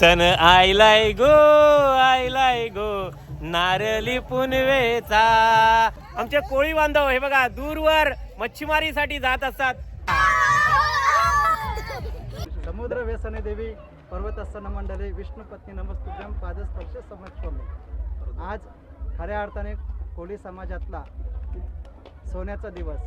सण आयलाय गो नारळी पुनवेचा। आमचे कोळी बांधव हे बघा दूरवर मच्छीमारीसाठी जात असतात। समुद्र व्यसने देवी पर्वतस्थान मंडले विष्णुपत्नी नमस्तुभ्यम पादस्पर्श समक्षम। आज खऱ्या अर्थाने कोळी समाजातला सोन्याचा दिवस।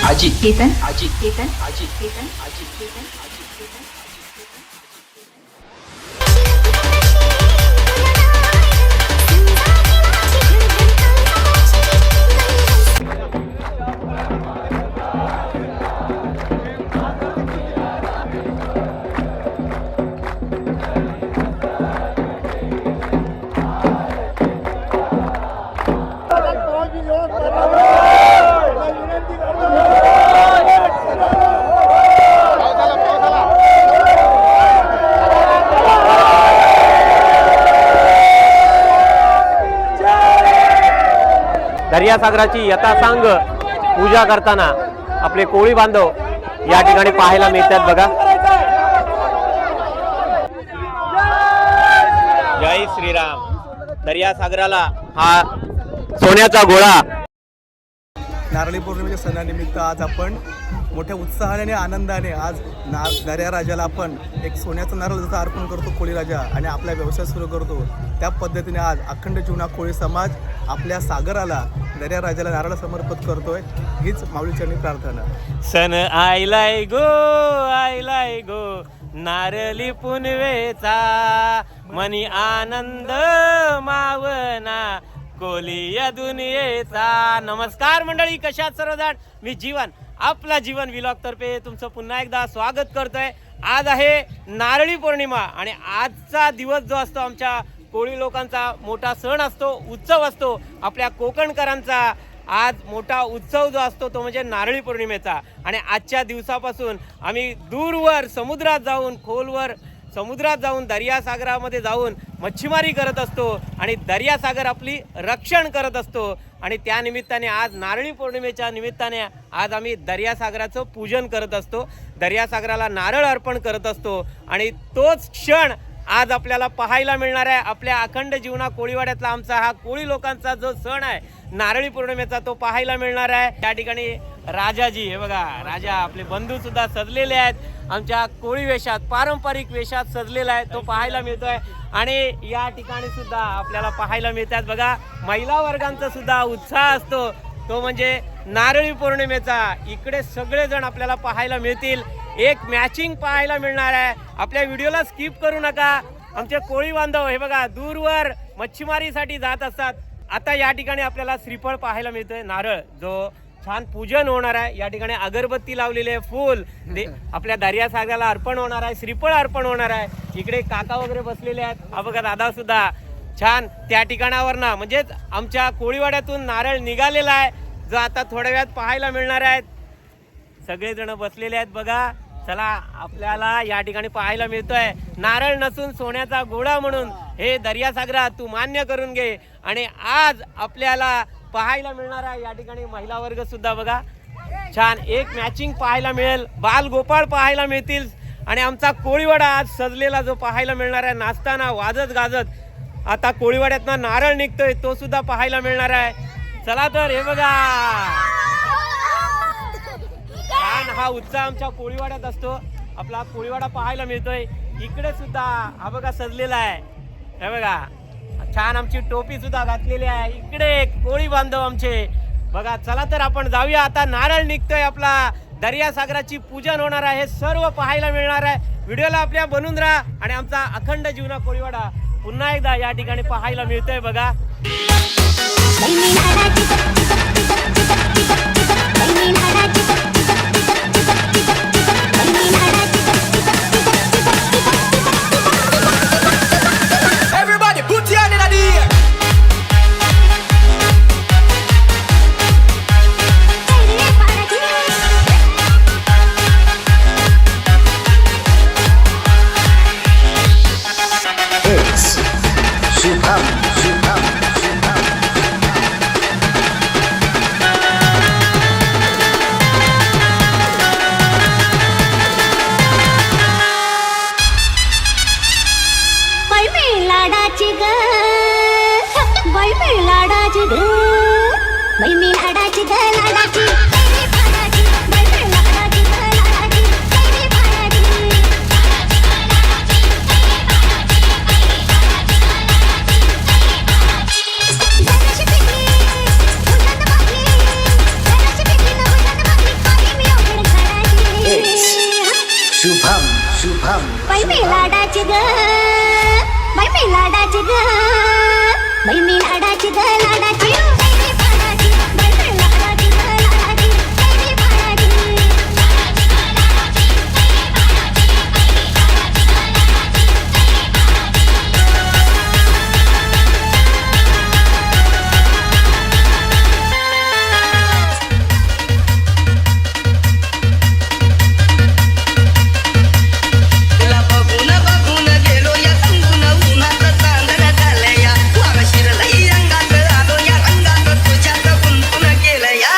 आजी केतन आजी केतन आजी केतन आजी केतन आजी केतन। दर्यासागराची यथासांग पूजा करताना आपले कोळी बांधव या ठिकाणी पाहायला मिळतात बघा। जय श्रीराम। दर्यासागराला हा सोन्याचा गोळा। नारळी पौर्णिमेच्या सणानिमित्त आज आपण मोठ्या उत्साहाने आणि आनंदाने आज दर्या राजाला आपण एक सोन्याचा नारळ जसा अर्पण करतो कोळी राजा आणि आपला व्यवसाय सुरू करतो, त्या पद्धतीने आज अखंड जीवना कोळी समाज आपल्या सागराला दर्या राजाला नारळ समर्पित करतोय। हीच माऊलीचरणी प्रार्थना। सण आयलाय गो नारळी पुनवेचा, मनी आनंद मावना कोली या दुनियेचा। नमस्कार मंडळी, कशात सर्वजण? मी जीवन, आपला जीवन व्लॉग तर्फे तुमचं पुन्हा एकदा स्वागत करतोय। आज आहे नारळी पौर्णिमा आणि आजचा दिवस जो असतो आमच्या कोळी लोकांचा मोठा सण असतो, उत्सव असतो। आपल्या कोकणकरांचा आज मोठा उत्सव जो असतो तो म्हणजे नारळी पौर्णिमेचा। आणि आजच्या दिवसापासून आम्ही दूरवर समुद्रात जाऊन, खोलवर समुद्रात जाऊन, दर्यासागरामध्ये जाऊन मच्छीमारी करत असतो आणि दर्यासागर आपली रक्षण करत असतो। आणि त्या निमित्ताने आज नारळी पौर्णिमेच्या निमित्ताने आज आम्ही दर्यासागराचं पूजन करत असतो, दर्यासागराला नारळ अर्पण करत असतो। आणि तोच क्षण आज आपल्याला पाहायला मिळणार आहे। आपल्या अखंड जीवना कोळीवाड्यातला आमचा हा कोळी लोकांचा जो सण आहे नारळी पौर्णिमेचा, तो पाहायला मिळणार आहे। त्या ठिकाणी राजाजी, हे बघा राजा, आपले बंधू सुद्धा सजलेले आहेत, आमच्या कोळी वेशात, पारंपरिक वेशात सजलेला आहे, तो पाहायला मिळतोय। आणि या ठिकाणी सुद्धा आपल्याला पाहायला मिळतात बघा महिला वर्गांचा सुद्धा उत्साह असतो, तो म्हणजे नारळी पौर्णिमेचा। इकडे सगळेजण आपल्याला पाहायला मिळतील, एक मॅचिंग पाहायला मिळणार आहे। आपल्या व्हिडिओला स्किप करू नका। आमचे कोळी बांधव हे बघा दूरवर मच्छीमारीसाठी जात असतात। आता या ठिकाणी आपल्याला श्रीफळ पाहायला मिळतोय, नारळ जो छान पूजन होणार आहे। या ठिकाणी अगरबत्ती लावलेली आहे, फूल आपल्या दर्यासागराला अर्पण होणार आहे, श्रीफळ अर्पण होणार आहे। इकडे काका वगैरे बसलेले आहेत, हा बघा दादा सुद्धा छान त्या ठिकाणावर ना, म्हणजेच आमच्या कोळीवाड्यातून नारळ निघालेला आहे, जो आता थोड्या वेळात पाहायला मिळणार आहेत। सगळेजण बसलेले आहेत बघा। चला, आपल्याला या ठिकाणी पाहायला मिळतोय नारळ नसून सोन्याचा गोळा म्हणून हे दर्यासागरा तू मान्य करून घे। आणि आज आपल्याला पाहायला मिळणार आहे या ठिकाणी महिला वर्ग सुद्धा बघा छान एक मॅचिंग पाहायला मिळेल, बाल गोपाळ पाहायला मिळतील। आणि आमचा कोळीवाडा आज सजलेला जो पाहायला मिळणार आहे, नाचताना वाजत गाजत आता कोळीवाड्यातनं नारळ निघतोय, तो सुद्धा पाहायला मिळणार आहे। चला तर, हे बघा छान हा उत्साह आमच्या कोळीवाड्यात असतो। आपला कोळीवाडा पाहायला मिळतोय, इकडे सुद्धा हा बघा सजलेला आहे, हे बघा छान आमची टोपी सुद्धा घातलेली आहे। इकडे कोळी बांधव आमचे बघा। चला तर आपण जाऊया, आता नारळ निघतोय आपला दर्यासागराची पूजन होणार आहे, हे सर्व पाहायला मिळणार आहे. व्हिडिओला आपल्या बनून राहा आणि आमचा अखंड जीवना कोळीवाडा पुन्हा एकदा या ठिकाणी पाहायला मिळतोय बघा. Everybody put your hand in the air. बाई मी लाडाची ग, बाई मी लाडाची ग, बाई मी लाडाची ग, लाडाची तेरी फाडाची, बाई मी लाडाची ग, लाडाची तेरी फाडाची. जराशी पिकली, उन्हात बागली, जराशी पिकली ना उन्हात बागली, बाई मी अवघड झाडाची. बाई मी लाडाची ग, बाई मी लाडाची ग, बाई मी लाडाची ग, लाडाची तेरी फाडाची, बाई मी लाडाची ग, लाडाची तेरी फाडाची. तुला बघून बघून गेलो या संगून उन्हात चांदण्या झाल्या, वाग शिरलंय अंगात आलो या रंगात तुझ्यात गुंतून गेलं या.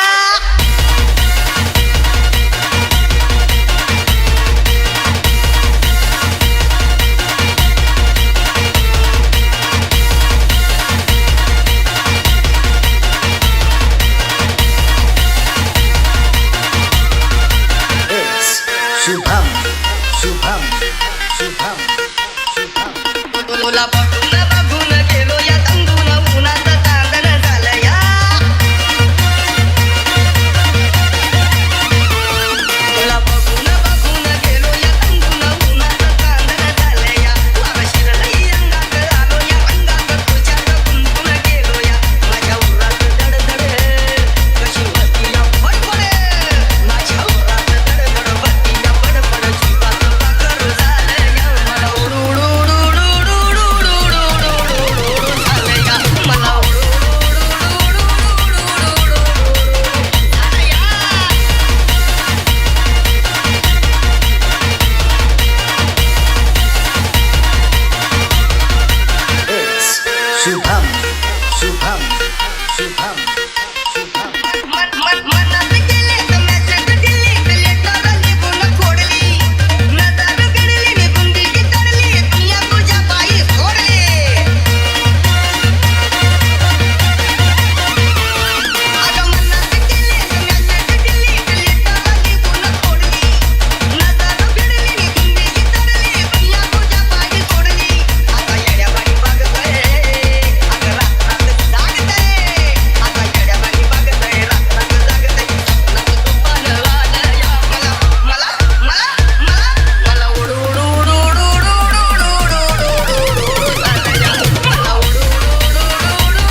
तुला बघून बघून गेलो या संगून उन्हात चांदण्या झाल्या. तुला बघून बघून गेलो या संगून उन्हात चांदण्या झाल्या, वाग शिरलंय अंगात आलो या रंगात तुझ्यात गुंतून गेलो या. माझ्या उरात धडधड कशी होती या फडफड, माझ्या उरात धडधड होती या फडफड, जीवात पाखर झालं या. मला मनात गेले तर मॅसेज दिली, लेटर निघून फोडली, नजर गिळली निघून दिली तरली, दुनिया तुझ्या पायी सोडली. अगं मनात गेले तर मॅसेज दिली, लेटर निघून फोडली, नजर गिळली निघून दिली तरली, दुनिया तुझ्या पायी सोडली. आता येड्यावानी बघतोय, अगं रात जागतय, आता येड्यावानी बघतोय, रात जागतय. नको तू पानवाला या, मला उडू उडू उडू उडू उडू उडू उडू उडू उडू उडू चाललं या. मला उडू उडू उडू उडू उडू उडू उडू उडू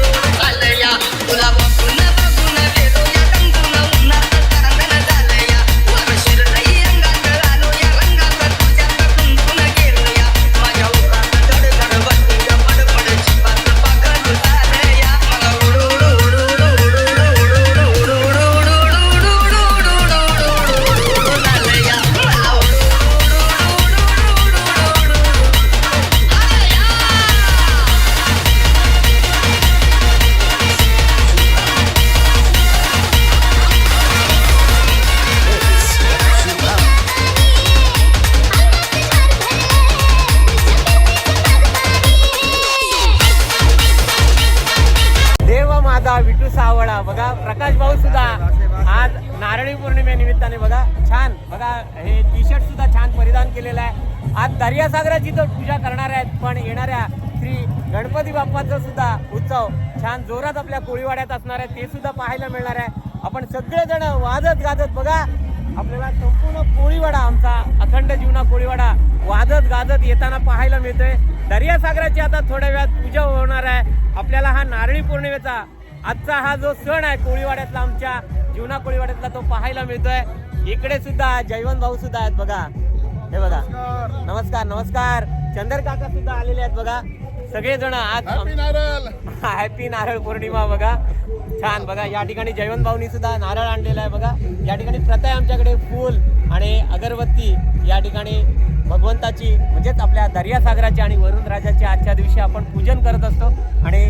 उडू चाललं या. तुला बघून बघून गेलो या संगून उन्हात चांदणं झालं या, वाग शिरलंय अंगात आलो या रंगात तुझ्यात गुंतून गेलो या. माझ्या उरात धडधड होती या फडफड, जीवात पाखर झालं या. मला उडू उडू उडू उडू उडू उडू उडू उडू उडू उडू उडू उडू उडू उडू उडू उडू उडू झालं या. मला उडू उडू उडू उडू उडू उडू उडू झालं या. देव माझा विठू सावळा बघा. प्रकाश भाऊ सुद्धा आज नारळी पौर्णिमे निमित्ताने बघा छान बघा हे टी शर्ट सुद्धा छान परिधान केलेलं आहे. आज दर्यासागराची तर पूजा करणार आहेत, पण येणाऱ्या श्री गणपती बाप्पाचा सुद्धा उत्सव छान जोरात आपल्या कोळीवाड्यात असणार आहे, ते सुद्धा पाहायला मिळणार आहे. आपण सगळेजण वाजत गाजत बघा आपल्याला संपूर्ण कोळीवाडा आमचा अखंड जीवना कोळीवाडा वाजत गाजत येताना पाहायला मिळतोय. दर्यासागराची आता थोड्या वेळात पूजा होणार आहे. आपल्याला हा नारळी पौर्णिमेचा आजचा हा जो सण आहे कोळीवाड्यातला आमच्या जीवना कोळीवाड्यातला तो पाहायला मिळतोय. इकडे सुद्धा जयवंत भाऊ सुद्धा आहेत बघा. हे बघा नमस्कार नमस्कार. चंदर काका सुद्धा आलेले आहेत बघा. सगळेजण आज हॅपी नारळ पौर्णिमा बघा. छान बघा या ठिकाणी जयवंत भाऊनी सुद्धा नारळ आणलेला आहे बघा. या ठिकाणी प्रथा आहे आमच्याकडे फूल आणि अगरबत्ती या ठिकाणी भगवंताची म्हणजेच आपल्या दर्यासागराची आणि वरुण राजाची आजच्या दिवशी आपण पूजन करत असतो. आणि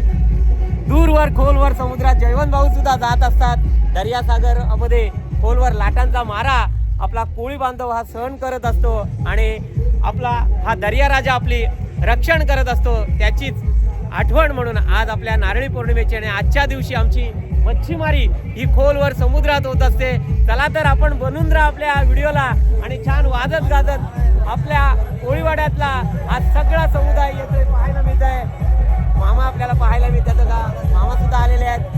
दूरवर खोलवर समुद्रात जयवंत भाऊ सुद्धा जात असतात. दर्यासागर मध्ये खोलवर लाटांचा मारा आपला कोळी बांधव हा सहन करत असतो आणि आपला हा दर्या राजा आपली रक्षण करत असतो. त्याचीच आठवण म्हणून आज आपल्या नारळी पौर्णिमेची आणि आजच्या दिवशी आमची मच्छीमारी ही खोलवर समुद्रात होत असते. चला तर आपण बनून राहा आपल्या व्हिडिओला आणि छान वाजत गाजत आपल्या कोळीवाड्यातला आज सगळा समुदाय येतोय पाहायला मिळत आहे. मामा आपल्याला पाहायला मिळतात का? मामा सुद्धा आलेले आहेत.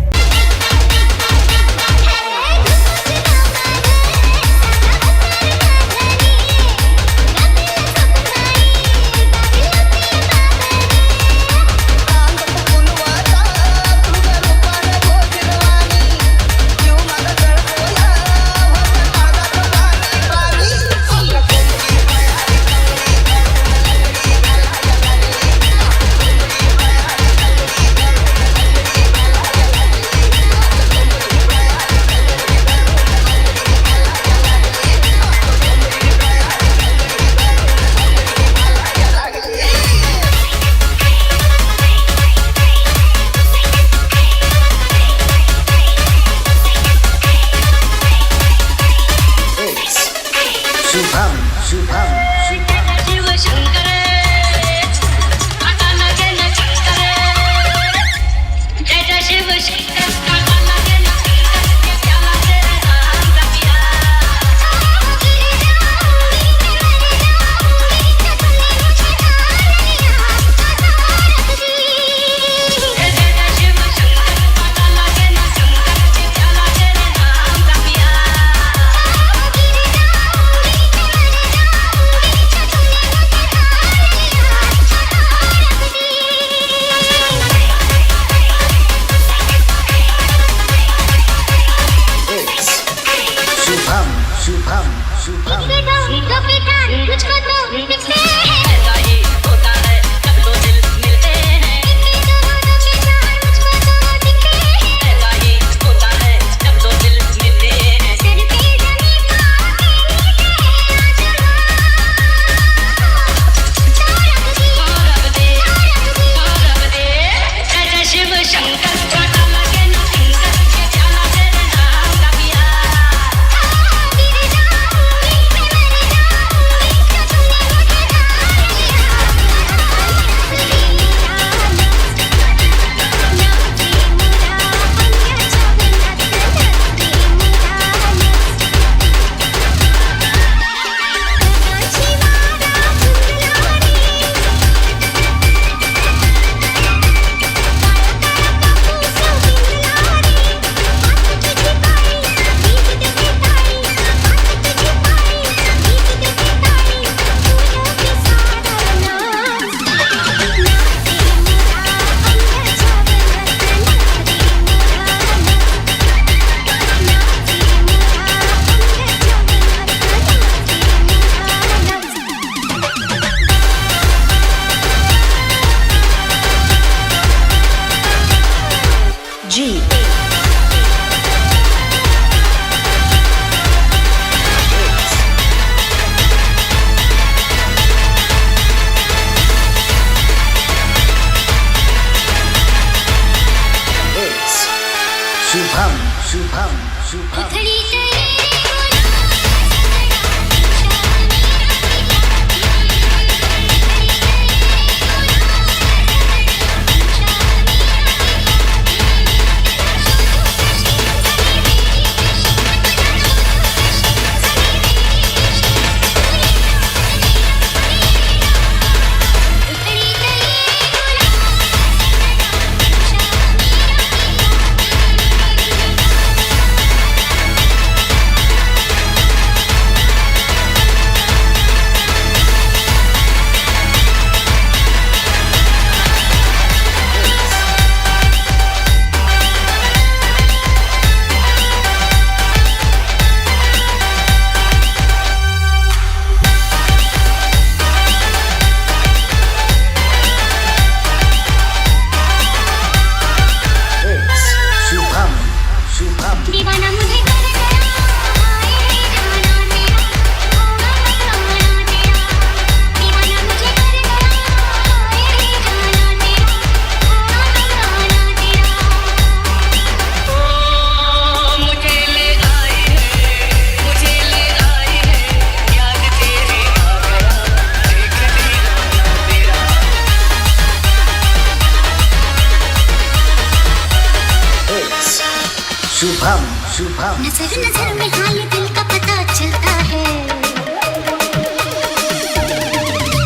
शुभम शुभम नजर नजर में हाल दिल का पता चलता है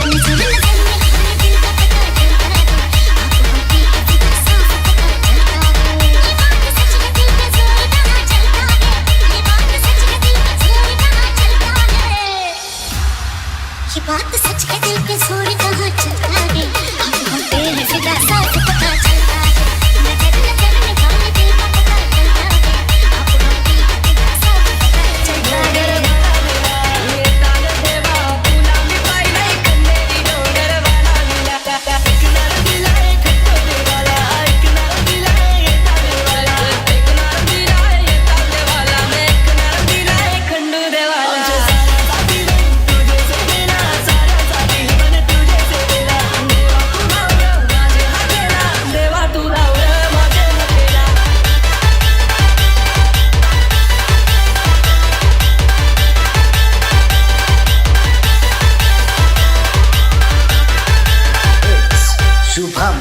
नजर नजर में हाल दिल का पता चलता है आंखों की किसी का साफ पता चलता है ये बात सच है दिल पे जोर कहाँ चलता है ये बात सच है दिल पे जोर कहाँ चलता है ये बात सच है दिल पे जोर कहाँ चलता है आंखों पे किसी का साफ पता चलता है नजर नजर में हाल दिल का पता चलता है आंखों की किसी का साफ पता चलता है शुभम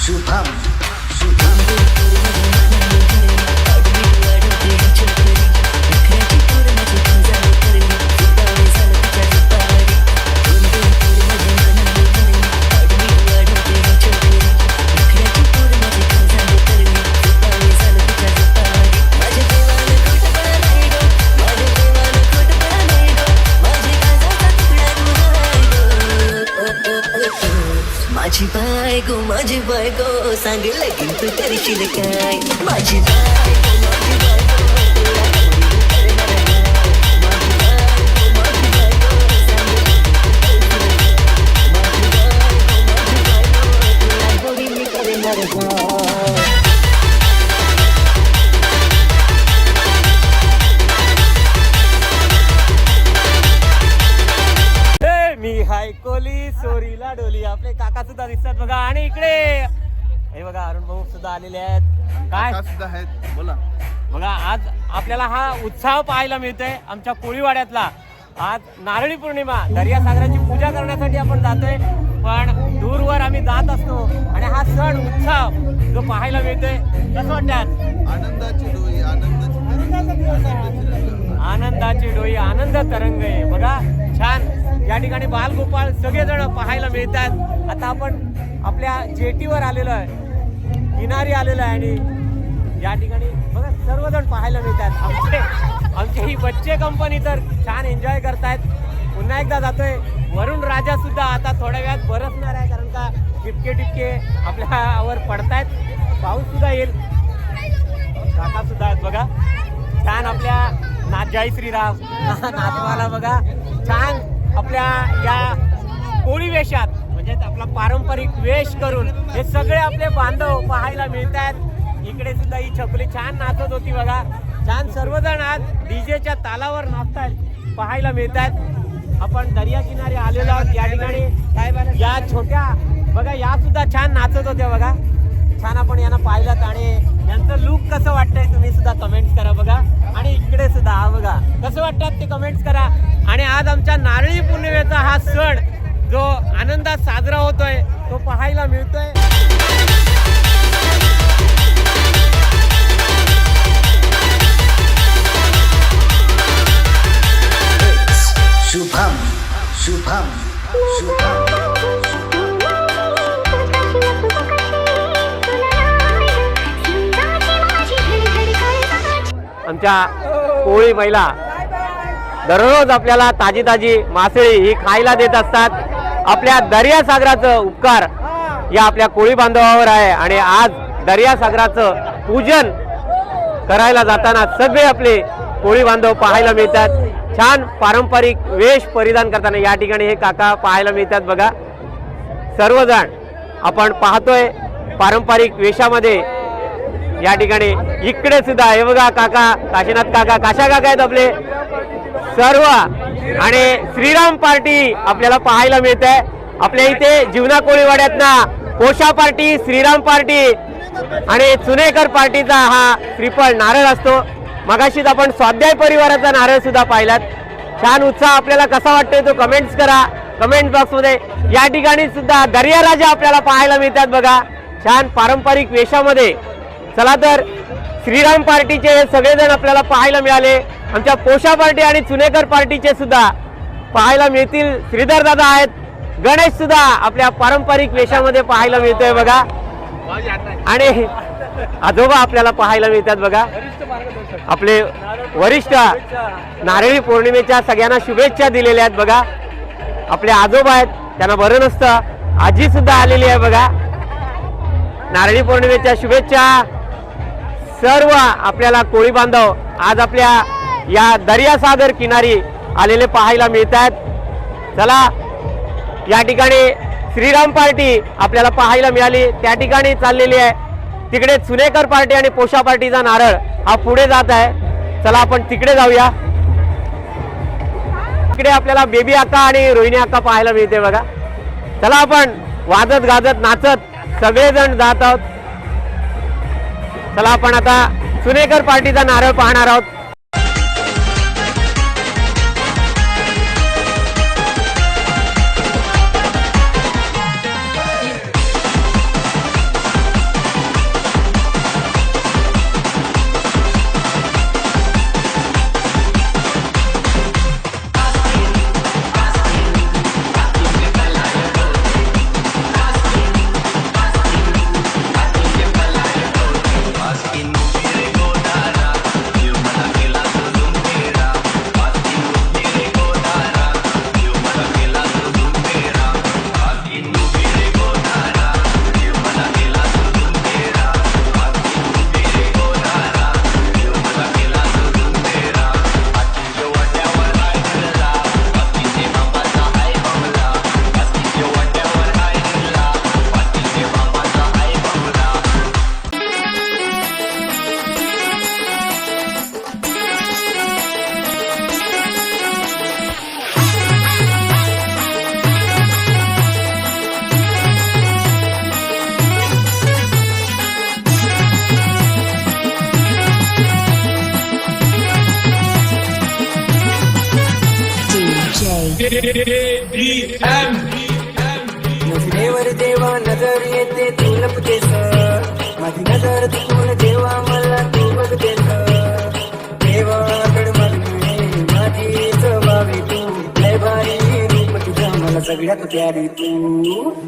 शुभम शुभम माझी बायको सांग लगीन तू करशील काय माझी मी हाय कोली सोरीला डोली आपले काका सुद्धा दिसतात बघा आणि इकडे हे बघा अरुण भाऊ सुद्धा आलेले आहेत काय सुद्धा आहेत बोला. बघा आज आपल्याला हा उत्साह पाहायला मिळतोय आमच्या कोळीवाड्यातला. आज नारळी पौर्णिमा दर्यासागराची पूजा करण्यासाठी आपण जातोय पण दूरवर आम्ही जात असतो आणि हा सण उत्साह जो पाहायला मिळतोय कसं वाटतात आनंदाची डोई आनंदाची डोई आनंद तरंग आहे बघा छान. या ठिकाणी बालगोपाळ सगळेजण पाहायला मिळतात. आता आपण आपल्या जेटीवर आलेलो आहे किनारी आलेलो आहे आणि या ठिकाणी बघा सर्वजण पाहायला मिळतात. आमची ही बच्चे कंपनी तर छान एन्जॉय करतायत. पुन्हा एकदा जातोय वरुण राजा सुद्धा आता थोड्या वेळात बरसणार आहे कारण का टिपके टिपके आपल्यावर पडतायत. पाऊस सुद्धा येईल. काका सुद्धा आहेत बघा छान आपल्या जय श्रीराम नातवाला बघा छान आपल्या या कोळी वेशात म्हणजे आपला पारंपरिक वेश करून हे सगळे आपले बांधव पाहायला मिळतात. इकडे सुद्धा ही छपली छान नाचत होती बघा छान. सर्वजण आज डीजेच्या तालावर नाचतात पाहायला मिळतात. आपण दर्या किनारी आलेलो आहोत या ठिकाणी या छोट्या बघा या सुद्धा छान नाचत होत्या बघा छान. आपण यांना पाहिलं आणि यांचं लुक कसं वाटतंय तुम्ही सुद्धा कमेंट्स करा बघा. आणि इकडे सुद्धा हा बघा कसं वाटतात ते कमेंट्स करा. आणि आज आमच्या नारळी पौर्णिमेचा हा सण जो आनंदात साजरा होतोय तो पाहायला मिळतोय. शुभम शुभम शुभम आमच्या कोळी महिला दररोज आपल्याला ताजी ताजी मासळी ही खायला देत असतात. आपल्या दर्यासागराचं उपकार या आपल्या कोळी बांधवावर आहे आणि आज दर्यासागराचं पूजन करायला जाताना सगळे आपले कोळी बांधव पाहायला मिळतात. छान पारंपरिक वेश परिधान करताना या ठिकाणी हे काका पाहायला मिळतात बघा. सर्वजण आपण पाहतोय पारंपरिक वेशामध्ये या ठिकाणी. इकडे सुद्धा हे बघा काका काशीनाथ काका काशा काका आहेत आपले सर्व. आणि श्रीराम पार्टी आपल्याला पाहायला मिळत आहे. आपल्या इथे जीवना कोळीवाड्यातनं कोशा पार्टी श्रीराम पार्टी आणि चुनेकर पार्टीचा हा श्रीफळ नारळ असतो. मगाशीच आपण स्वाध्याय परिवाराचा नारळ सुद्धा पाहिलात. छान उत्साह आपल्याला कसा वाटतोय तो कमेंट्स करा कमेंट बॉक्समध्ये. या ठिकाणी सुद्धा दर्याराजा आपल्याला पाहायला मिळतात बघा छान पारंपरिक वेशामध्ये. चला तर श्रीराम पार्टीचे हे सगळेजण आपल्याला पाहायला मिळाले. आमच्या पोषा पार्टी आणि चुनेकर पार्टीचे सुद्धा पाहायला मिळतील. श्रीधर दादा आहेत, गणेश सुद्धा आपल्या पारंपरिक वेशामध्ये पाहायला मिळतोय बघा. आणि आजोबा आपल्याला पाहायला मिळतात बघा. आपले वरिष्ठ नारळी पौर्णिमेच्या सगळ्यांना शुभेच्छा दिलेल्या आहेत बघा. आपले आजोबा आहेत, त्यांना बरं नसतं. आजी सुद्धा आलेली आहे बघा. नारळी पौर्णिमेच्या शुभेच्छा. सर्व आपल्याला कोळी बांधव आज आपल्या या दर्यासागर किनारी आलेले पाहायला मिळत आहेत. चला, या ठिकाणी श्रीराम पार्टी आपल्याला पाहायला मिळाली, त्या ठिकाणी चाललेली आहे. तिकडे चुनेकर पार्टी आणि पोषा पार्टीचा नारळ हा पुढे जात आहे. चला आपण तिकडे जाऊया. तिकडे आपल्याला बेबी अक्का आणि रोहिणी अक्का पाहायला मिळते बघा. चला आपण वाजत गाजत नाचत सगळेजण जात आहोत. चला आपण आता चुनेकर पार्टीचा नारळ पाहणार आहोत. नजरेवर देवा नजर येते तू लपतेस, माझी नजर चुकून देवा मला तू बघतेस. देवाकड मागणे माझीच व्हावी तू, लय भारी रूप तुझं मला सगळ्यात प्यारी तू.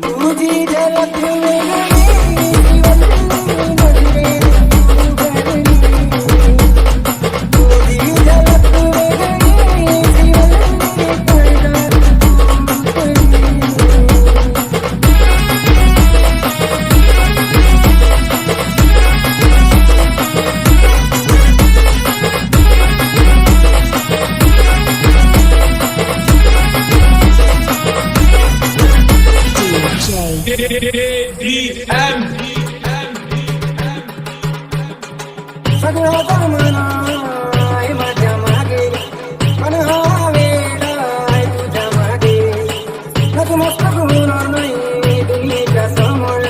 तुझी झलक सगळं जमाना आहे माझ्या मागे, पण हा वेडा आहे तुझ्या मागे. नतमस्तक होणार नाही दुनियेच्या समोर,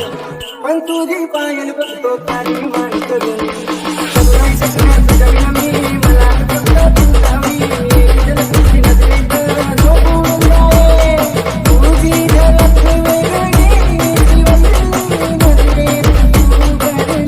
पण तुझी पायल बघतो खाली मान करून. सगळं शकणार जगला मी, मला फक्त तू जावी. तुझी नजरेत झोपून जावे, तुझी झलक वेगळी, जीवन नजरेत तू करली.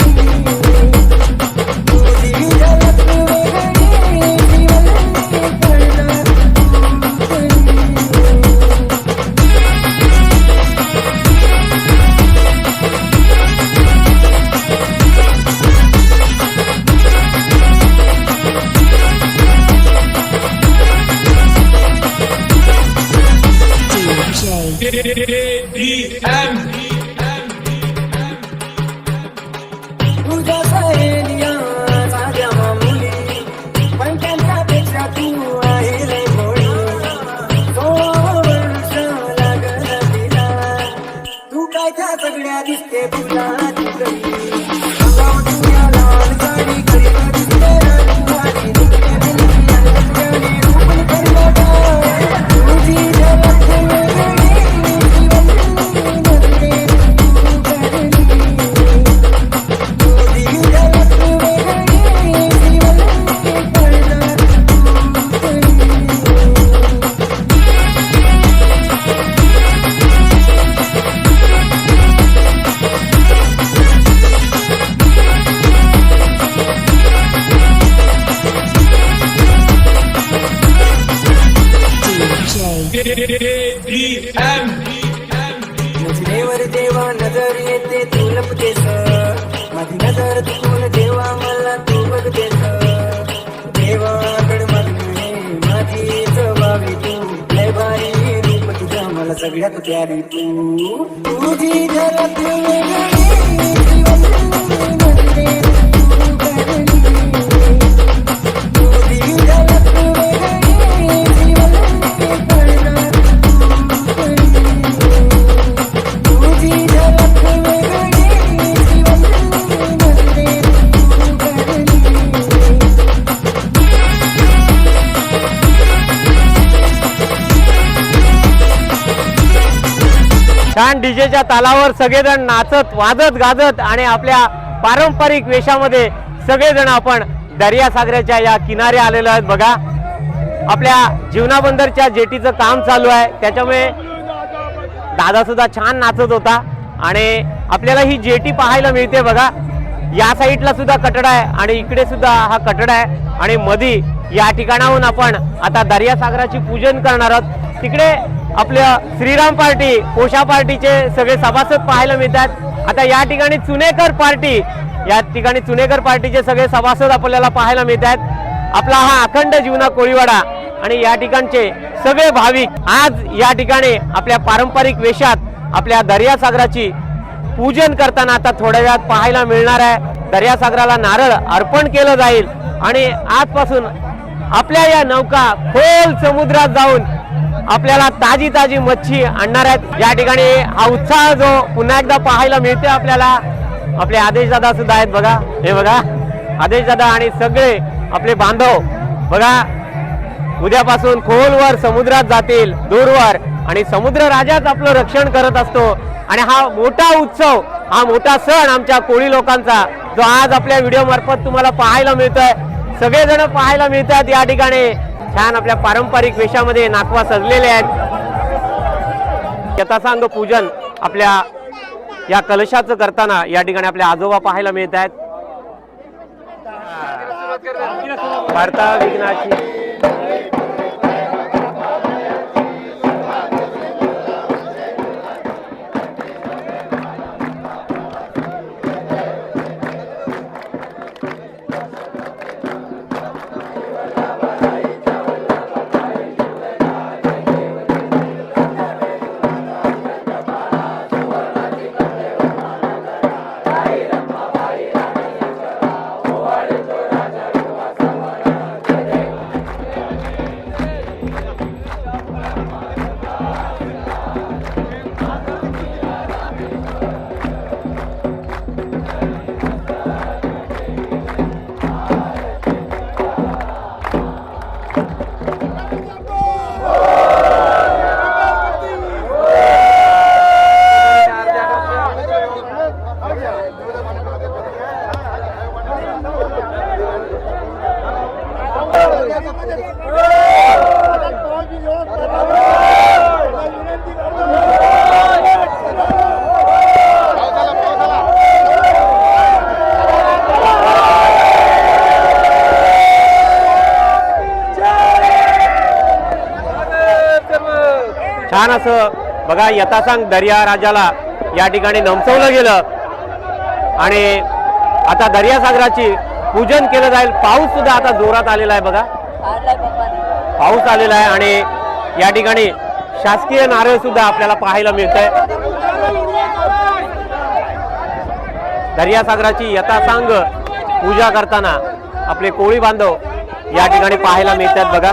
तुझ्या सहेलिया साध्या मामुली, पण त्यांच्यापेक्षा तू आहे लय भोळी. 16 वर्ष लागलं तिला, तू काय त्या सगळ्या दिसते तुला तिकडे. तुझ्या लाल साडी करीत दिसते राजकुमारी, दिसते बिलकी आणि रूपण करलं गं. तुझी झलक वेगळी, जीवन नजरेत तू करली. तुझी झलक वेगळी, जीवन कळलं तू करली. जेव्हा नजर येते तू लपतेस माझी नजर चुकून जेव्हा मला तू बघतेस देवाकड मागणे माझी जबाबी तू लय भारी रूप तुझं मला सगळ्यात प्यारी तू तुझी झलक वेगळी जीवन मध्ये तू करली तुझी झलक वेगळी जीवन मध्ये तुझी झलक वेगळी जीवन मध्ये तू करली छान डीजेच्या तालावर सगळेजण नाचत वाजत गाजत आणि आपल्या पारंपरिक वेशामध्ये सगळेजण आपण दर्यासागराच्या या किनारे आलेलो आहेत बघा. आपल्या जीवनाबंदरच्या जेटीचं काम चालू आहे, त्याच्यामुळे दादा सुद्धा छान नाचत होता आणि आपल्याला ही जेटी पाहायला मिळते बघा. या साईडला सुद्धा कटडा आहे आणि इकडे सुद्धा हा कटडा आहे आणि मधी या ठिकाणाहून आपण आता दर्यासागराची पूजन करणार आहोत. तिकडे आपल्या श्रीराम पार्टी पोशा पार्टीचे सगळे सभासद पाहायला मिळतात. आता या ठिकाणी चुनेकर पार्टीचे सगळे सभासद आपल्याला पाहायला मिळतात. आपला हा अखंड जीवना कोळीवाडा आणि या ठिकाणचे सगळे भाविक आज या ठिकाणी आपल्या पारंपरिक वेशात आपल्या दर्यासागराची पूजन करताना आता थोड्या वेळात पाहायला मिळणार आहे. दर्यासागराला नारळ अर्पण केलं जाईल आणि आजपासून आपल्या या नौका खोल समुद्रात जाऊन आपल्याला ताजी ताजी मच्छी आणणार आहेत. या ठिकाणी हा उत्साह जो पुन्हा एकदा पाहायला मिळते आपल्याला. आपले आदेश दादा सुद्धा आहेत बघा. हे बघा आदेश दादा आणि सगळे आपले बांधव बघा उद्यापासून खोलवर समुद्रात जातील दूरवर आणि समुद्र राजाच आपलं रक्षण करत असतो. आणि हा मोठा उत्सव हा मोठा सण आमच्या कोळी लोकांचा जो आज आपल्या व्हिडिओ मार्फत तुम्हाला पाहायला मिळतोय. सगळेजण पाहायला मिळतात या ठिकाणी छान आपल्या पारंपरिक वेशामध्ये नाकवा सजलेले आहेत. यथासांग पूजन आपल्या या कलशाचं करताना या ठिकाणी आपल्या आजोबा पाहायला मिळत आहेत. वार्ता विघ्नाची छान असं बघा यथासांग दर्या राजाला या ठिकाणी नमसवलं गेलं आणि आता दर्यासागराची पूजन केलं जाईल. पाऊस सुद्धा आता जोरात आलेला आहे बघा. पाऊस आलेला आहे आणि या ठिकाणी शासकीय नारळ सुद्धा आपल्याला पाहायला मिळतंय. दर्यासागराची यथासांग पूजा करताना आपले कोळी बांधव या ठिकाणी पाहायला मिळतात बघा.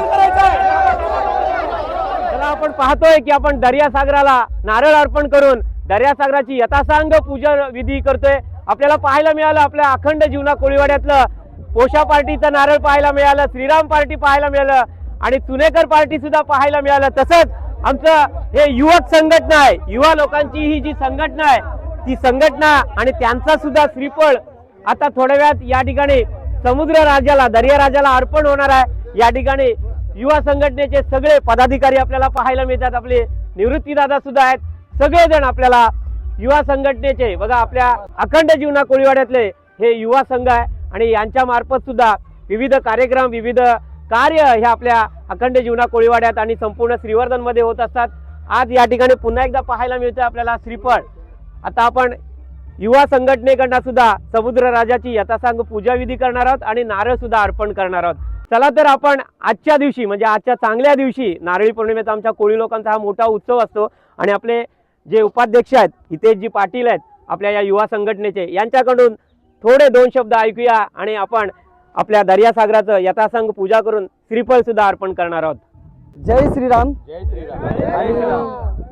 आपण पाहतोय की आपण दर्यासागराला नारळ अर्पण करून दर्यासागराची यथासांग पूजन विधी करतोय. आपल्याला पाहायला मिळालं आपल्या अखंड जीवना कोळीवाड्यातलं पोशा पार्टीचं नारळ पाहायला मिळालं, श्रीराम पार्टी पाहायला मिळालं आणि चुनेकर पार्टी सुद्धा पाहायला मिळालं. तसंच आमचं हे युवक संघटना आहे, युवा लोकांची ही जी संघटना आहे ती संघटना आणि त्यांचा सुद्धा श्रीफळ आता थोड्या वेळात या ठिकाणी समुद्र राजाला दर्या राजाला अर्पण होणार आहे. या ठिकाणी युवा संघटनेचे सगळे पदाधिकारी आपल्याला पाहायला मिळतात. आपले निवृत्ती दादा सुद्धा आहेत. सगळेजण आपल्याला युवा संघटनेचे बघा आपल्या अखंड जीवना कोळीवाड्यातले हे युवा संघ आहे आणि यांच्या मार्फत सुद्धा विविध कार्यक्रम विविध कार्य हे आपल्या अखंड जीवना कोळीवाड्यात आणि संपूर्ण श्रीवर्धन मध्ये होत असतात. आज या ठिकाणी पुन्हा एकदा पाहायला मिळतं आपल्याला श्रीफळ आता आपण युवा संघटनेकडनं सुद्धा समुद्र राजाची यथासांग पूजा विधी करणार आहोत आणि नारळ सुद्धा अर्पण करणार आहोत. चला तर आपण आजच्या दिवशी म्हणजे आजच्या चांगल्या दिवशी नारळी पौर्णिमेचा आमच्या कोळी लोकांचा हा मोठा उत्सव असतो आणि आपले जे उपाध्यक्ष आहेत हितेशजी पाटील आहेत आपल्या या युवा संघटनेचे, यांच्याकडून थोडे 2 शब्द ऐकूया आणि आपण आपल्या दर्यासागराचं यथासांग पूजा करून श्रीफळ सुद्धा अर्पण करणार आहोत. जय श्रीराम. आणि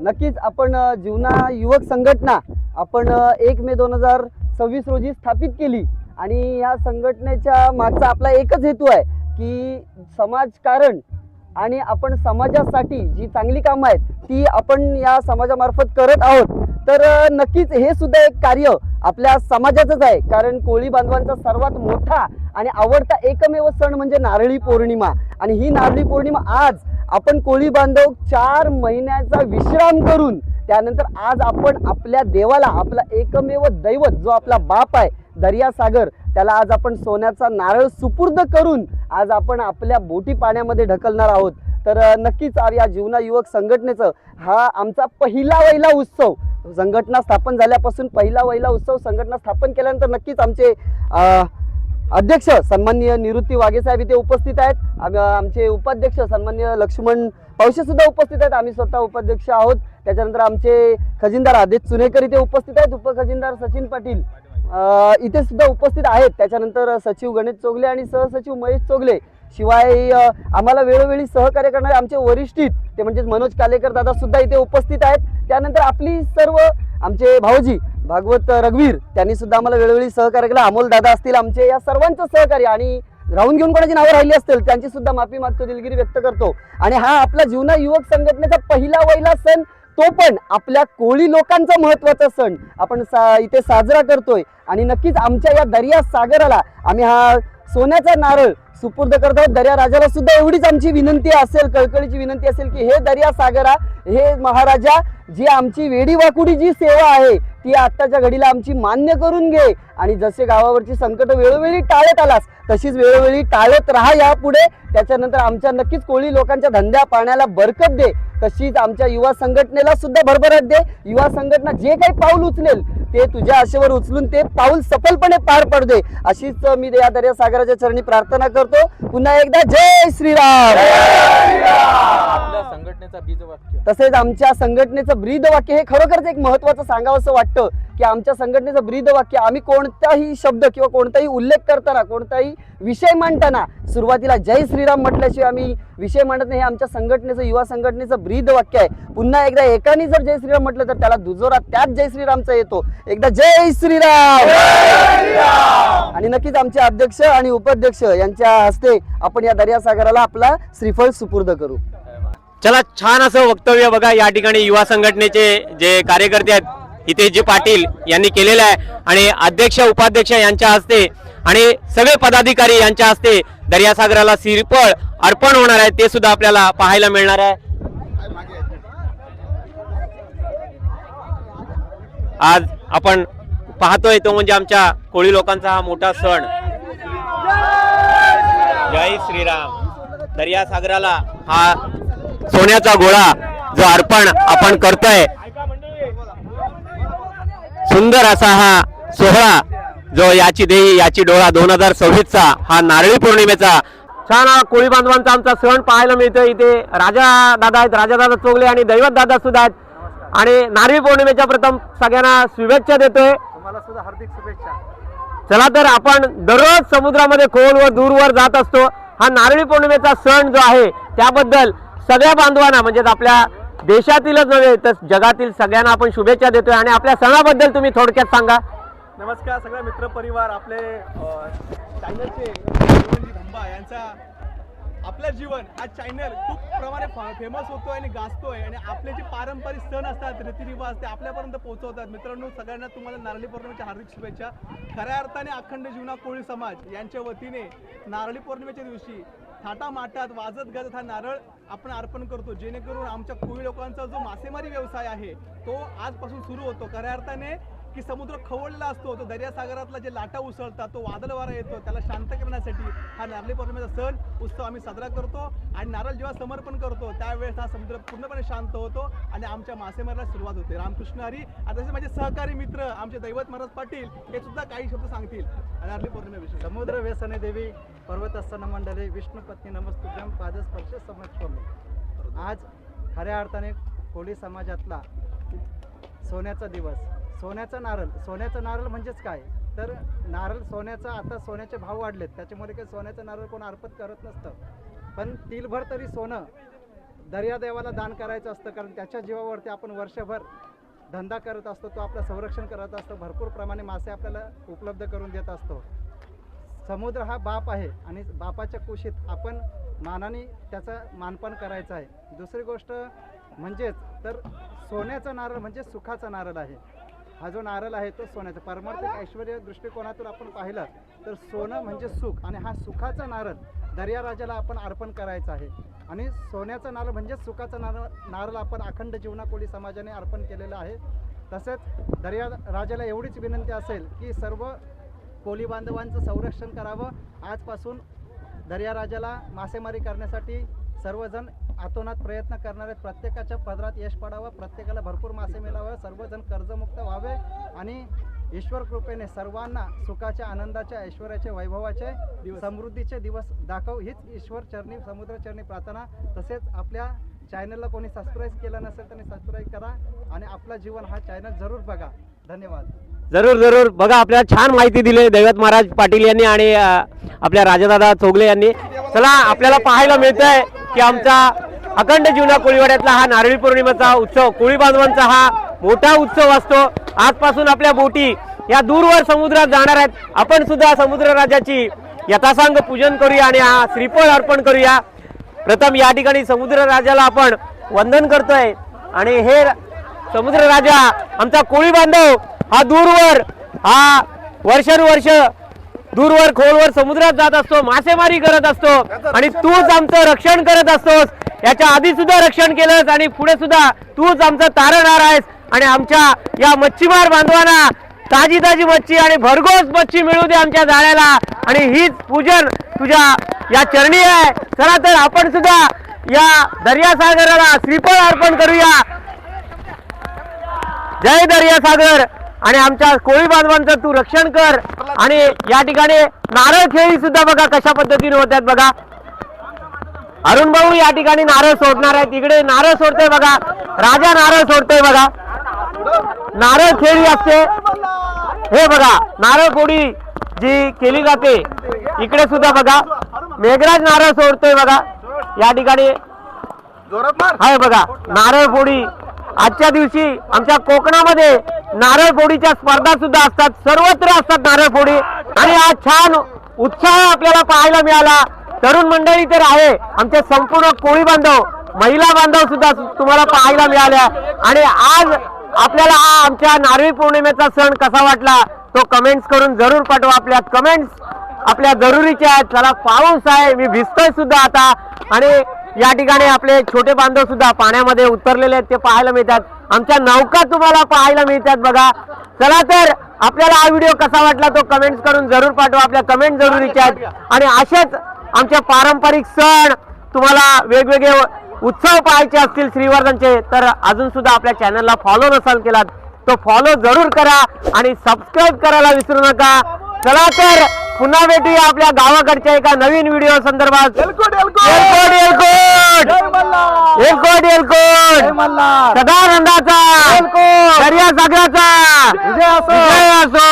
नक्कीच आपण जीवना युवक संघटना आपण 1 मे 2026 रोजी स्थापित केली आणि या संघटनेच्या मागचा आपला एकच हेतू आहे की समाजकारण आणि आपण समाजासाठी जी चांगली कामं आहेत ती आपण या समाजामार्फत करत आहोत. तर नक्कीच हे सुद्धा एक कार्य आपल्या समाजाचंच आहे, कारण कोळी बांधवांचा सर्वात मोठा आणि आवडता एकमेव सण म्हणजे नारळी पौर्णिमा. आणि ही नारळी पौर्णिमा आज आपण कोळी बांधव 4 महिन्याचा विश्राम करून त्यानंतर आज आपण आपल्या देवाला, आपला एकमेव दैवत जो आपला बाप आहे दर्यासागर, त्याला आज आपण सोन्याचा नारळ सुपूर्द करून आज आपण आपल्या बोटी पाण्यामध्ये ढकलणार आहोत. तर नक्कीच या जीवना युवक संघटनेचं हा आमचा पहिला वहिला उत्सव, संघटना स्थापन झाल्यापासून पहिला वहिला उत्सव. संघटना स्थापन केल्यानंतर नक्कीच आमचे अध्यक्ष सन्माननीय निवृत्ती वाघे साहेब इथे उपस्थित आहेत. आमचे उपाध्यक्ष सन्माननीय लक्ष्मण पावशे सुद्धा उपस्थित आहेत. आम्ही स्वतः उपाध्यक्ष आहोत. त्याच्यानंतर आमचे खजिनदार आदेश चुनेकर इथे उपस्थित आहेत. उपखजिनदार सचिन पाटील इथे सुद्धा उपस्थित आहेत. त्याच्यानंतर सचिव गणेश चोगले आणि सहसचिव महेश चोगले, शिवाय आम्हाला वेळोवेळी सहकार्य करणारे आमचे वरिष्ठ ते म्हणजे मनोज कालेकर दादा सुद्धा इथे उपस्थित आहेत. त्यानंतर आपली सर्व आमचे भाऊजी भागवत रघुवीर त्यांनी सुद्धा आम्हाला वेळोवेळी सहकार्य केलं. अमोल दादा असतील आमचे, या सर्वांचं सहकार्य आणि राहून घेऊन कोणाची नावं राहिली असतील त्यांची सुद्धा माफी मागतो, दिलगिरी व्यक्त करतो. आणि हा आपला जीवना युवक संघटनेचा पहिला वहिला सण, तो पण आपल्या कोळी लोकांचा महत्त्वाचा सण आपण इथे साजरा करतोय. आणि नक्कीच आमच्या या दर्या सागराला आम्ही हा सोन्याचा नारळ सुपूर्द करत आहोत. दर्या राजाला सुद्धा एवढीच आमची विनंती असेल, कळकळीची विनंती असेल की हे दर्या सागरा, हे महाराजा, जी आमची वेडी वाकुडी जी सेवा आहे ती आत्ताच्या घडीला आमची मान्य करून घे. आणि जसे गावावरची संकट वेळोवेळी टाळत आलास तशीच वेळोवेळी टाळत राहा यापुढे. त्याच्यानंतर आमच्या नक्कीच कोळी लोकांच्या धंद्या पाण्याला बरकत दे, तशीच आमच्या युवा संघटनेला सुद्धा भरभराट दे. युवा संघटना जे काही पाऊल उचलेल ते तुझ्या आशेवर उचलून ते पाऊल सफलपणे पार पडू दे, अशीच मी या दर्या सागराच्या चरणी प्रार्थना करतो. पुन्हा एकदा जय श्रीराम. आपल्या संघटनेचा बीजवाक्य तसेच आमच्या संघटनेचं ब्रीदवाक्य हे खरोखरच एक महत्त्वाचं सांगावंसं वाटतं की आमच्या संघटनेचं ब्रीदवाक्य, आम्ही कोणताही शब्द किंवा कोणताही उल्लेख करताना, कोणताही विषय मांडताना सुरुवातीला जय श्रीराम म्हटल्याशिवाय आम्ही विषय मांडत नाही. हे आमच्या संघटनेचं, युवा संघटनेचं ब्रीदवाक्य आहे. पुन्हा एकदा एकाने जर जय श्रीराम म्हटलं तर त्याला दुजोरा त्याच जय श्रीरामचा येतो. एकदा जय श्रीराम. आणि नक्कीच आमचे अध्यक्ष आणि उपाध्यक्ष यांच्या हस्ते आपण या दर्यासागराला आपला श्रीफळ सुपूर्द करू. चला, छान असं वक्तव्य बघा या ठिकाणी युवा संघटनेचे जे कार्यकर्ते आहेत हितेशजी पाटील यांनी केलेलं आहे आणि अध्यक्ष उपाध्यक्ष यांच्या हस्ते आणि सगळे पदाधिकारी यांच्या हस्ते दर्यासागराला श्रीफळ अर्पण होणार आहे, ते सुद्धा आपल्याला पाहायला मिळणार आहे. आज आपण पाहतोय तो म्हणजे आमच्या कोळी लोकांचा हा मोठा सण. जय श्रीराम. दर्यासागराला हा सोन्याचा गोळा जो अर्पण आपण करतोय, सुंदर असा हा सोहळा जो याची देही याची डोळा 2026चा हा नारळी पौर्णिमेचा छान हा कोळी बांधवांचा आमचा सण पाहायला मिळतोय. इथे राजा दादा आहेत, राजा दादा चोगले आणि दैवत दादा सुद्धा आहेत. आणि नारळी पौर्णिमेच्या प्रथम सगळ्यांना शुभेच्छा देतोय. तुम्हाला सुद्धा हार्दिक शुभेच्छा. चला तर आपण दररोज समुद्रामध्ये खोल व दूरवर जात असतो. हा नारळी पौर्णिमेचा सण जो आहे त्याबद्दल सगळ्या बांधवांना म्हणजे आपल्या देशातीलच नव्हे तर जगातील सगळ्यांना आपण शुभेच्छा देतोय. आणि आपल्या सणाबद्दल तुम्ही थोडक्यात सांगा. नमस्कार सगळ्या मित्रपरिवार, आपले चॅनलचे धंबा यांचा आपलं जीवन आज चॅनल खूप प्रमाणे फेमस होतोय आणि गाजतोय आणि आपले जे पारंपरिक सण असतात, रीतिरिवाज ते आपल्यापर्यंत पोहोचवतात. मित्रांनो, सगळ्यांना तुम्हाला नारळी पौर्णिमेच्या हार्दिक शुभेच्छा. खऱ्या अर्थाने अखंड जीवना कोळी समाज यांच्या वतीने नारळी पौर्णिमेच्या दिवशी थाटामाटात वाजत गाजत हा नारळ आपण अर्पण करतो, जेणेकरून आमच्या कोळी लोकांचा जो मासेमारी व्यवसाय आहे तो आजपासून सुरू होतो. खऱ्या अर्थाने की समुद्र खवळलेला असतो, तो दर्यासागरातला जे लाटा उसळतात, तो वादळ वारा येतो, त्याला शांत करण्यासाठी हा नारळी पौर्णिमेचा सण उत्सव आम्ही साजरा करतो. आणि नारळ जेव्हा समर्पण करतो त्यावेळेस हा समुद्र पूर्णपणे शांत होतो आणि आमच्या मासेमारीला सुरुवात होते. रामकृष्ण हरी. आता जसे माझे सहकारी मित्र आमचे दैवत महाराज पाटील हे सुद्धा काही शब्द सांगतील नारळी पौर्णिमेविषयी. समुद्र व्यसने देवी पर्वतस्थान मंडले विष्णुपत्नी नमस्तुभ्यम पादस्पर्श समक्षमी. आज खऱ्या अर्थाने कोळी समाजातला सोन्याचा दिवस. सोन्याचं नारळ म्हणजेच काय तर नारळ सोन्याचा, आता सोन्याचे भाव वाढलेत त्याच्यामुळे काही सोन्याचं नारळ कोण अर्पण करत नसतं, पण तिलभर तरी सोनं दर्यादेवाला दान करायचं असतं, कारण त्याच्या जीवावरती आपण वर्षभर धंदा करत असतो, तो आपलं संरक्षण करत असतो, भरपूर प्रमाणे मासे आपल्याला उपलब्ध करून देत असतो. समुद्र हा बाप आहे आणि बापाच्या कुशीत आपण मानाने त्याचं मानपान करायचं आहे. दुसरी गोष्ट म्हणजेच तर सोन्याचा नारळ म्हणजे सुखाचा नारळ आहे. हा जो नारळ आहे तो सोन्याचा पारमार्थिक ऐश्वर्य दृष्टिकोनातून आपण पाहिलं तर सोनं म्हणजे सुख, आणि हा सुखाचा नारळ दर्याराजाला आपण अर्पण करायचा आहे. आणि सोन्याचा नारळ म्हणजे सुखाचा नारळ आपण अखंड जीवना कोळी समाजाने अर्पण केलेलं आहे. तसेच दर्याराजाला एवढीच विनंती असेल की सर्व कोळी बांधवांचं संरक्षण करावं. आजपासून दर्याराजाला मासेमारी करण्यासाठी सर्वजण आतोनात प्रयत्न करणार आहेत. प्रत्येकाच्या पदरात यश पडावं, प्रत्येकाला भरपूर मासे मिळावं, सर्वजण कर्जमुक्त व्हावे आणि ईश्वर कृपेने सर्वांना सुखाच्या, आनंदाच्या, ऐश्वर्याचे, वैभवाचे, समृद्धीचे दिवस दाखव हीच ईश्वर चरणी, समुद्र चरणी प्रार्थना. तसेच आपल्या चॅनलला कोणी सबस्क्राईब केलं नसेल त्यांनी सबस्क्राईब करा आणि आपला जीवन हा चॅनल जरूर बघा. धन्यवाद. जरूर बघा, आपल्याला छान माहिती दिली दैवत महाराज पाटील यांनी आणि आपल्या राजादादा चोगले यांनी. चला, आपल्याला पाहायला मिळतंय की आमचा अखंड जीवना कोळीवाड्यातला हा नारळी पौर्णिमेचा उत्सव, कोळी बांधवांचा हा मोठा उत्सव असतो. आजपासून आपल्या बोटी या दूरवर समुद्रात जाणार आहेत. आपण सुद्धा समुद्र राजाची यथासांग पूजन करूया आणि हा श्रीफळ अर्पण करूया. प्रथम या ठिकाणी समुद्र राजाला आपण वंदन करतोय आणि हे समुद्र राजा आमचा कोळी बांधव हा दूरवर, हा वर्षानुवर्ष दूरवर खोलवर समुद्रात जात असतो, मासेमारी करत असतो आणि तूच आमचं रक्षण करत असतोस. याच्या आधी सुद्धा रक्षण केलंस आणि पुढे सुद्धा तूच आमचं तारणहार आहेस आणि आमच्या या मच्छीमार बांधवांना ताजी ताजी मच्छी आणि भरघोस मच्छी मिळू दे आमच्या जाळ्याला, आणि हीच पूजन तुझ्या या चरणी आहे. चला तर आपण सुद्धा या दर्यासागराला श्रीफळ अर्पण करूया. जय दर्यासागर आणि आमच्या कोळी बांधवांचं तू रक्षण कर. आणि या ठिकाणी नारळ खेळी सुद्धा बघा कशा पद्धतीने होत्यात बघा. अरुण भाऊ या ठिकाणी नारळ सोडणार आहे, तिकडे नारळ सोडतोय बघा, राजा नारळ सोडतोय बघा. नारळ खेळी असते हे बघा, नारळ फोडी जी केली जाते इकडे सुद्धा बघा. मेघराज नारळ सोडतोय बघा या ठिकाणी आहे बघा. नारळ फोडी आजच्या दिवशी आमच्या कोकणामध्ये नारळ फोडीच्या स्पर्धा सुद्धा असतात, सर्वत्र असतात नारळ फोडी. आणि आज छान उत्साह आपल्याला पाहायला मिळाला. तरुण मंडळी तर आहे, आमचे संपूर्ण कोळी बांधव, महिला बांधव सुद्धा तुम्हाला पाहायला मिळाल्या. आणि आज आपल्याला हा आमच्या नारळी पौर्णिमेचा सण कसा वाटला तो कमेंट्स करून जरूर पाठवा. आपल्या कमेंट्स आपल्या जरुरीच्या आहेत. चला, पाऊस आहे, मी भिजतोय सुद्धा आता आणि या ठिकाणी आपले छोटे बांधव सुद्धा पाण्यामध्ये उतरलेले आहेत, ते पाहायला मिळतात. आमच्या नौका तुम्हाला पाहायला मिळतात बघा. चला तर, आपल्याला हा व्हिडिओ कसा वाटला तो कमेंट्स करून जरूर पाठवा. आपल्या कमेंट जरुरीच्या आहेत. आणि असेच आमचे पारंपरिक सण, तुम्हाला वेगवेगळे उत्सव पाहायचे असतील श्रीवर्धनचे, तर अजून सुद्धा आपल्या चॅनलला फॉलो नसाल केला तो फॉलो जरूर करा आणि सबस्क्राईब करायला विसरू नका. चला तर, पुन्हा भेटूया आपल्या गावाकडच्या एका नवीन व्हिडिओ संदर्भात. एलकोट सदानंदाचा, दर्यासागराचा विजय असो.